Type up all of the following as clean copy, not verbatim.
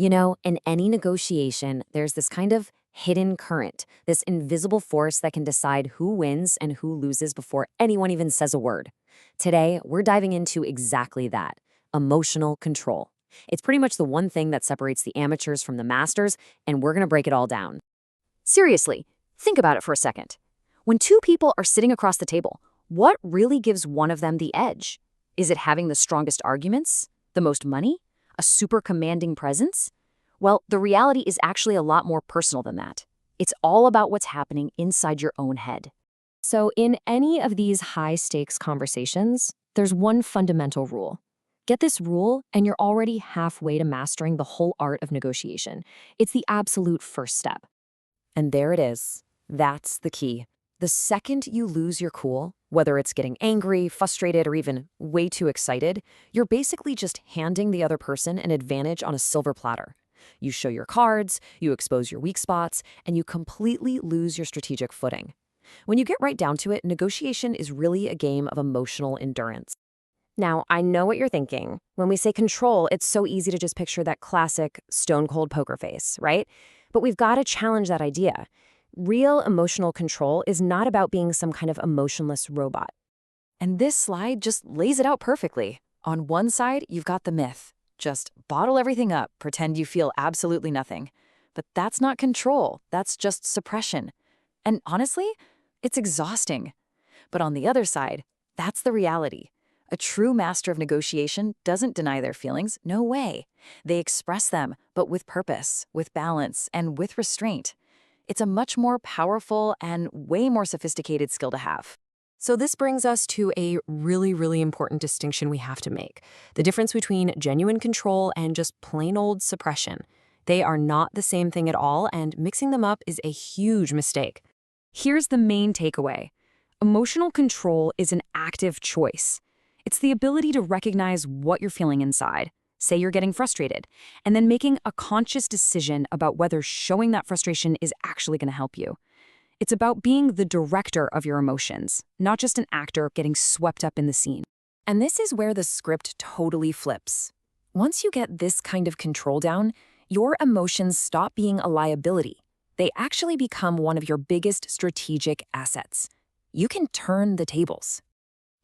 You know, in any negotiation, there's this kind of hidden current, this invisible force that can decide who wins and who loses before anyone even says a word. Today, we're diving into exactly that: emotional control. It's pretty much the one thing that separates the amateurs from the masters, and we're going to break it all down. Seriously, think about it for a second. When two people are sitting across the table, what really gives one of them the edge? Is it having the strongest arguments? The most money? A super commanding presence? Well, the reality is actually a lot more personal than that. It's all about what's happening inside your own head. So, in any of these high stakes conversations, there's one fundamental rule. Get this rule, and you're already halfway to mastering the whole art of negotiation. It's the absolute first step. And there it is. That's the key. The second you lose your cool, whether it's getting angry, frustrated, or even way too excited, you're basically just handing the other person an advantage on a silver platter. You show your cards, you expose your weak spots, and you completely lose your strategic footing. When you get right down to it, negotiation is really a game of emotional endurance. Now, I know what you're thinking. When we say control, it's so easy to just picture that classic stone cold poker face, right? But we've got to challenge that idea. Real emotional control is not about being some kind of emotionless robot. And this slide just lays it out perfectly. On one side, you've got the myth. Just bottle everything up, pretend you feel absolutely nothing. But that's not control, that's just suppression. And honestly, it's exhausting. But on the other side, that's the reality. A true master of negotiation doesn't deny their feelings, no way. They express them, but with purpose, with balance, and with restraint. It's a much more powerful and way more sophisticated skill to have. So this brings us to a really important distinction we have to make: the difference between genuine control and just plain old suppression. They are not the same thing at all, and mixing them up is a huge mistake. Here's the main takeaway. Emotional control is an active choice. It's the ability to recognize what you're feeling inside, say you're getting frustrated, and then making a conscious decision about whether showing that frustration is actually going to help you. It's about being the director of your emotions, not just an actor getting swept up in the scene. And this is where the script totally flips. Once you get this kind of control down, your emotions stop being a liability. They actually become one of your biggest strategic assets. You can turn the tables.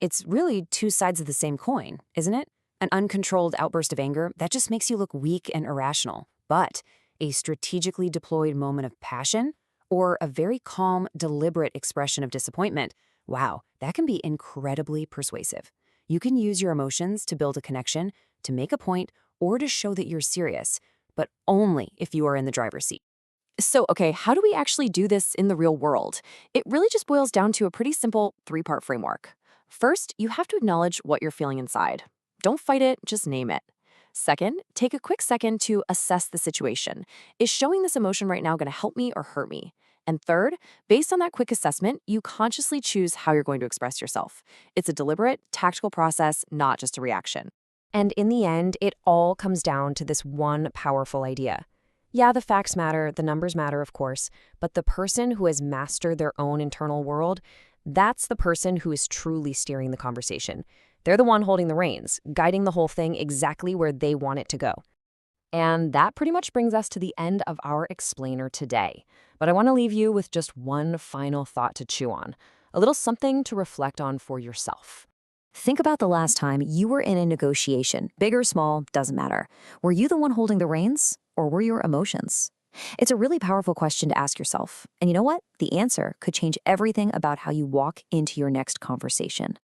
It's really two sides of the same coin, isn't it? An uncontrolled outburst of anger, that just makes you look weak and irrational. But a strategically deployed moment of passion, or a very calm, deliberate expression of disappointment, wow, that can be incredibly persuasive. You can use your emotions to build a connection, to make a point, or to show that you're serious, but only if you are in the driver's seat. So, okay, how do we actually do this in the real world? It really just boils down to a pretty simple three-part framework. First, you have to acknowledge what you're feeling inside. Don't fight it, just name it. Second, take a quick second to assess the situation. Is showing this emotion right now going to help me or hurt me? And third, based on that quick assessment, you consciously choose how you're going to express yourself. It's a deliberate, tactical process, not just a reaction. And in the end, it all comes down to this one powerful idea. Yeah, the facts matter, the numbers matter, of course, but the person who has mastered their own internal world, that's the person who is truly steering the conversation. They're the one holding the reins, guiding the whole thing exactly where they want it to go. And that pretty much brings us to the end of our explainer today. But I want to leave you with just one final thought to chew on, a little something to reflect on for yourself. Think about the last time you were in a negotiation, big or small, doesn't matter. Were you the one holding the reins, or were your emotions? It's a really powerful question to ask yourself. And you know what? The answer could change everything about how you walk into your next conversation.